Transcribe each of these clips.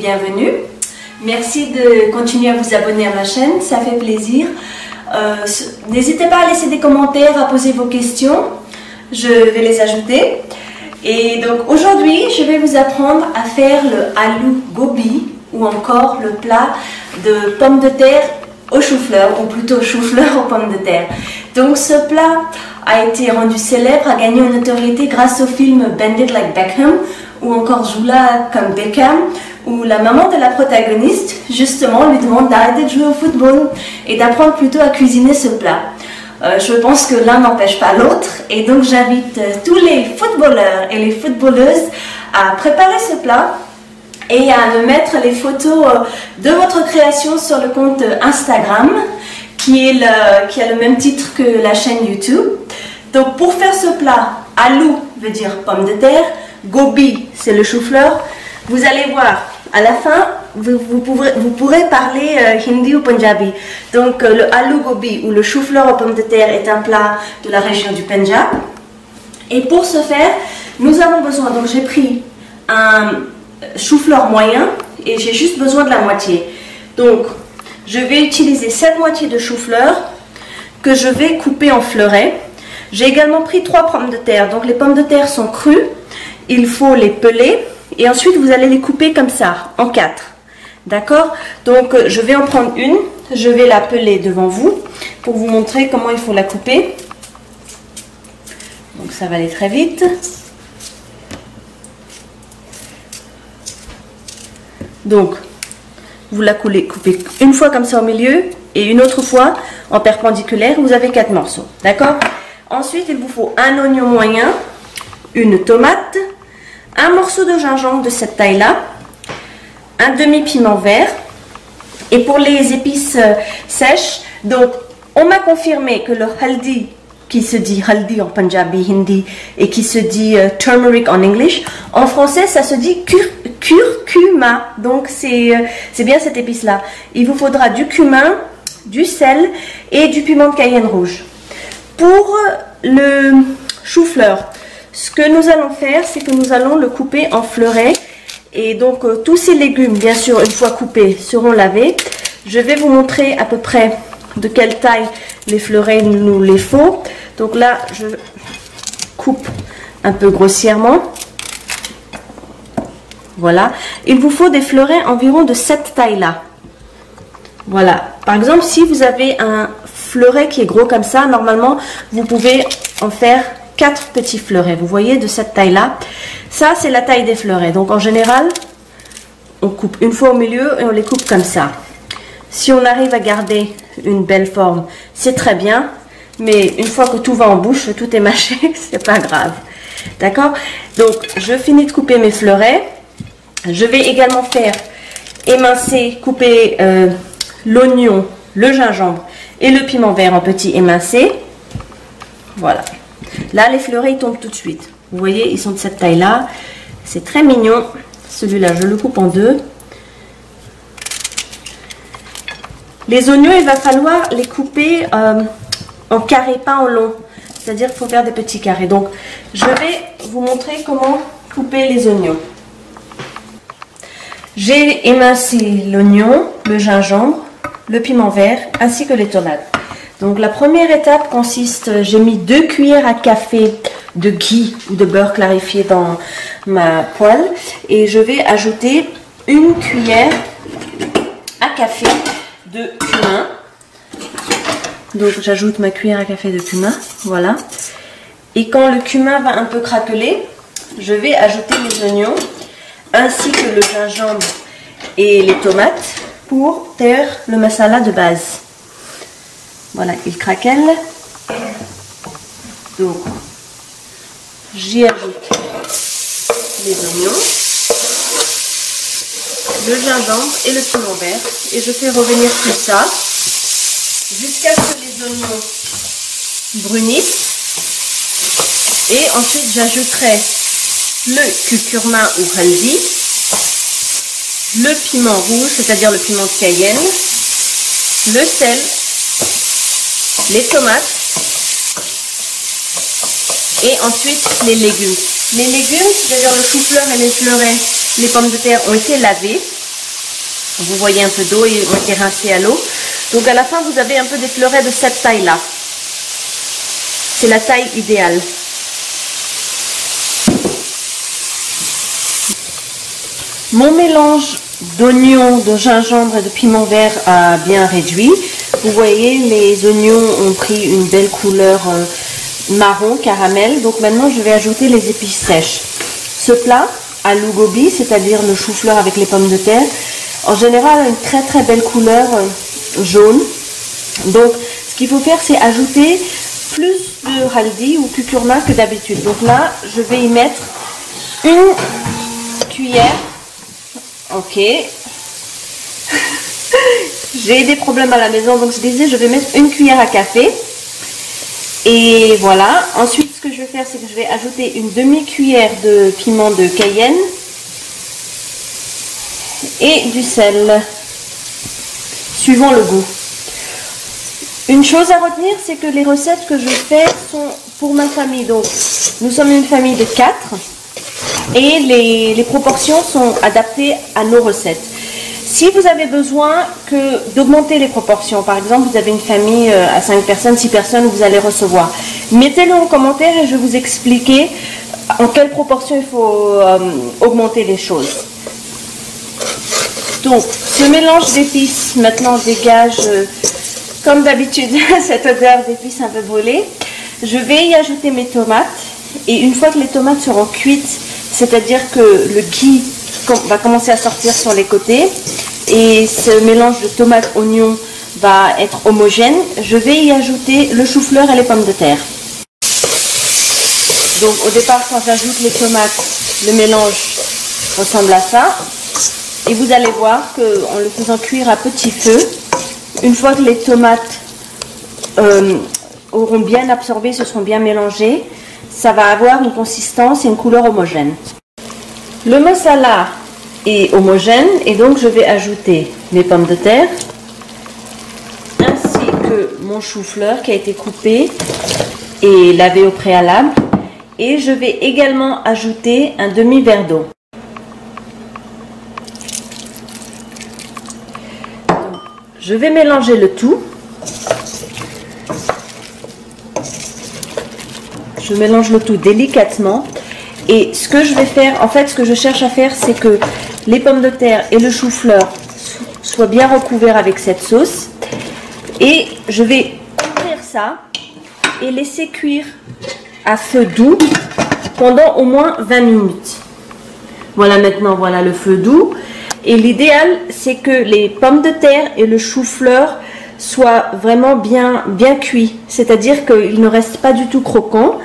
bienvenue. Merci de continuer à vous abonner à ma chaîne, ça fait plaisir. N'hésitez pas à laisser des commentaires, à poser vos questions, je vais les ajouter. Et donc aujourd'hui, je vais vous apprendre à faire le aloo gobi ou encore le plat de pommes de terre au chou-fleur, ou plutôt chou-fleur aux pommes de terre. Donc ce plat a été rendu célèbre, a gagné une notoriété grâce au film Bend It Like Beckham ou encore Joue-la comme Beckham, où la maman de la protagoniste justement lui demande d'arrêter de jouer au football et d'apprendre plutôt à cuisiner ce plat. Je pense que l'un n'empêche pas l'autre et donc j'invite tous les footballeurs et les footballeuses à préparer ce plat et à me mettre les photos de votre création sur le compte Instagram qui a le même titre que la chaîne YouTube. Donc pour faire ce plat, aloo veut dire pomme de terre, gobi c'est le chou-fleur. Vous allez voir, à la fin, vous pourrez parler hindi ou punjabi. Donc le aloo gobi ou le chou-fleur aux pommes de terre est un plat de la région du Pendjab. Et pour ce faire, nous avons besoin, donc j'ai pris un chou-fleur moyen et j'ai juste besoin de la moitié. Donc je vais utiliser cette moitié de chou-fleur que je vais couper en fleurets. J'ai également pris 3 pommes de terre. Donc les pommes de terre sont crues, il faut les peler. Et ensuite, vous allez les couper comme ça, en 4. D'accord? Donc, je vais en prendre une. Je vais la peler devant vous pour vous montrer comment il faut la couper. Donc, ça va aller très vite. Donc, vous la coupez une fois comme ça au milieu et une autre fois en perpendiculaire. Vous avez 4 morceaux. D'accord? Ensuite, il vous faut un oignon moyen, une tomate, un morceau de gingembre de cette taille-là, un demi-piment vert. Et pour les épices sèches, donc on m'a confirmé que le haldi, qui se dit haldi en punjabi, hindi, et qui se dit turmeric en English, en français ça se dit curcuma. Donc c'est bien cette épice-là. Il vous faudra du cumin, du sel et du piment de Cayenne rouge. Pour le chou-fleur, ce que nous allons faire, c'est que nous allons le couper en fleurets. Et donc, tous ces légumes, bien sûr, une fois coupés, seront lavés. Je vais vous montrer à peu près de quelle taille les fleurets nous les faut. Donc là, je coupe un peu grossièrement. Voilà. Il vous faut des fleurets environ de cette taille-là. Voilà. Par exemple, si vous avez un fleuret qui est gros comme ça, normalement, vous pouvez en faire 4 petits fleurets, vous voyez, de cette taille-là. Ça, c'est la taille des fleurets. Donc, en général, on coupe une fois au milieu et on les coupe comme ça. Si on arrive à garder une belle forme, c'est très bien. Mais une fois que tout va en bouche, tout est mâché, c'est pas grave. D'accord? Donc, je finis de couper mes fleurets. Je vais également faire émincer, couper l'oignon, le gingembre et le piment vert en petits émincés. Voilà. Là, les fleurets, ils tombent tout de suite. Vous voyez, ils sont de cette taille-là. C'est très mignon. Celui-là, je le coupe en 2. Les oignons, il va falloir les couper en carrés, pas en long. C'est-à-dire qu'il faut faire des petits carrés. Donc, je vais vous montrer comment couper les oignons. J'ai émincé l'oignon, le gingembre, le piment vert, ainsi que les tomates. Donc la première étape consiste, j'ai mis 2 cuillères à café de ghee ou de beurre clarifié dans ma poêle et je vais ajouter 1 cuillère à café de cumin. Donc j'ajoute ma cuillère à café de cumin, voilà. Et quand le cumin va un peu craqueler, je vais ajouter les oignons ainsi que le gingembre et les tomates pour faire le masala de base. Voilà, il craquelle. Donc, j'y ajoute les oignons, le gingembre et le piment vert. Et je fais revenir tout ça jusqu'à ce que les oignons brunissent. Et ensuite, j'ajouterai le curcuma ou haldi, le piment rouge, c'est-à-dire le piment de Cayenne, le sel, les tomates et ensuite les légumes. Les légumes, c'est-à-dire le chou-fleur et les fleurets, les pommes de terre ont été lavés Vous voyez un peu d'eau et ont été rincés à l'eau. Donc à la fin, vous avez un peu des fleurets de cette taille-là. C'est la taille idéale. Mon mélange d'oignons, de gingembre et de piment vert a bien réduit. Vous voyez, les oignons ont pris une belle couleur marron, caramel. Donc maintenant, je vais ajouter les épices sèches. Ce plat, aloo gobi, c'est-à-dire le chou-fleur avec les pommes de terre, en général a une très très belle couleur jaune. Donc, ce qu'il faut faire, c'est ajouter plus de haldi ou curcuma que d'habitude. Donc là, je vais y mettre une cuillère. Ok. J'ai des problèmes à la maison, donc je disais, je vais mettre une cuillère à café. Et voilà. Ensuite, ce que je vais faire, c'est que je vais ajouter une demi-cuillère de piment de Cayenne et du sel, suivant le goût. Une chose à retenir, c'est que les recettes que je fais sont pour ma famille. Donc, nous sommes une famille de 4 et les proportions sont adaptées à nos recettes. Si vous avez besoin d'augmenter les proportions, par exemple, vous avez une famille à 5 personnes, 6 personnes, vous allez recevoir. Mettez-le en commentaire et je vais vous expliquer en quelle proportion il faut augmenter les choses. Donc, ce mélange d'épices maintenant dégage, comme d'habitude, cette odeur d'épices un peu brûlées. Je vais y ajouter mes tomates. Et une fois que les tomates seront cuites, c'est-à-dire que le ghee va commencer à sortir sur les côtés, et ce mélange de tomates, oignons va être homogène, je vais y ajouter le chou-fleur et les pommes de terre. Donc au départ, quand j'ajoute les tomates, le mélange ressemble à ça. Et vous allez voir qu'en le faisant cuire à petit feu, une fois que les tomates auront bien absorbé, se seront bien mélangées, ça va avoir une consistance et une couleur homogène. Le masala est homogène et donc je vais ajouter mes pommes de terre ainsi que mon chou-fleur qui a été coupé et lavé au préalable, et je vais également ajouter un demi-verre d'eau. Je vais mélanger le tout. Je mélange le tout délicatement. Et ce que je vais faire, en fait, ce que je cherche à faire, c'est que les pommes de terre et le chou-fleur soient bien recouverts avec cette sauce. Et je vais ouvrir ça et laisser cuire à feu doux pendant au moins 20 minutes. Voilà, maintenant, voilà le feu doux. Et l'idéal, c'est que les pommes de terre et le chou-fleur soient vraiment bien cuits. C'est-à-dire qu'ils ne restent pas du tout croquants.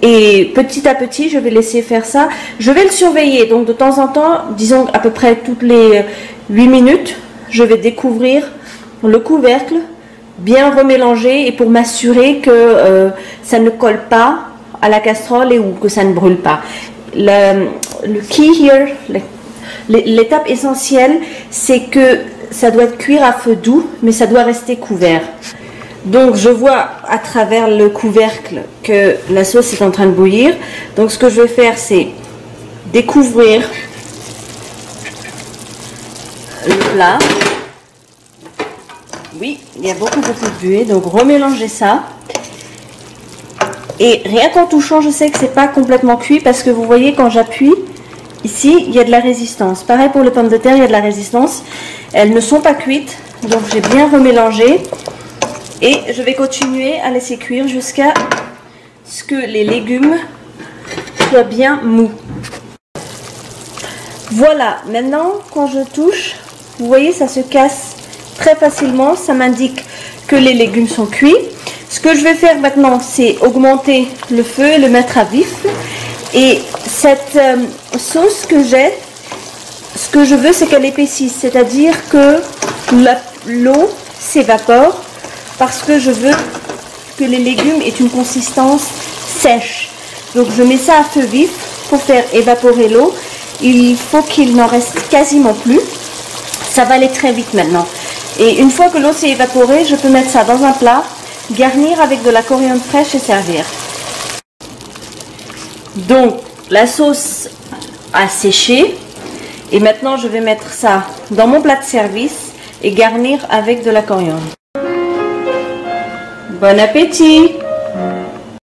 Et petit à petit, je vais laisser faire ça. Je vais le surveiller. Donc de temps en temps, disons à peu près toutes les 8 minutes, je vais découvrir le couvercle, bien remélanger, et pour m'assurer que ça ne colle pas à la casserole ou que ça ne brûle pas. Le key here, l'étape essentielle, c'est que ça doit cuire à feu doux, mais ça doit rester couvert. Donc je vois à travers le couvercle que la sauce est en train de bouillir. Donc ce que je vais faire, c'est découvrir le plat. Oui, il y a beaucoup de buée, donc remélanger ça. Et rien qu'en touchant, je sais que c'est pas complètement cuit parce que vous voyez quand j'appuie, ici il y a de la résistance. Pareil pour les pommes de terre, il y a de la résistance. Elles ne sont pas cuites, donc j'ai bien remélangé. Et je vais continuer à laisser cuire jusqu'à ce que les légumes soient bien mous. Voilà, maintenant quand je touche, vous voyez ça se casse très facilement, ça m'indique que les légumes sont cuits. Ce que je vais faire maintenant, c'est augmenter le feu et le mettre à vif. Et cette sauce que j'ai, ce que je veux, c'est qu'elle épaississe, c'est-à-dire que l'eau s'évapore, parce que je veux que les légumes aient une consistance sèche. Donc je mets ça à feu vif pour faire évaporer l'eau. Il faut qu'il n'en reste quasiment plus. Ça va aller très vite maintenant. Et une fois que l'eau s'est évaporée, je peux mettre ça dans un plat, garnir avec de la coriandre fraîche et servir. Donc la sauce a séché. Et maintenant, je vais mettre ça dans mon plat de service et garnir avec de la coriandre. Bon appétit!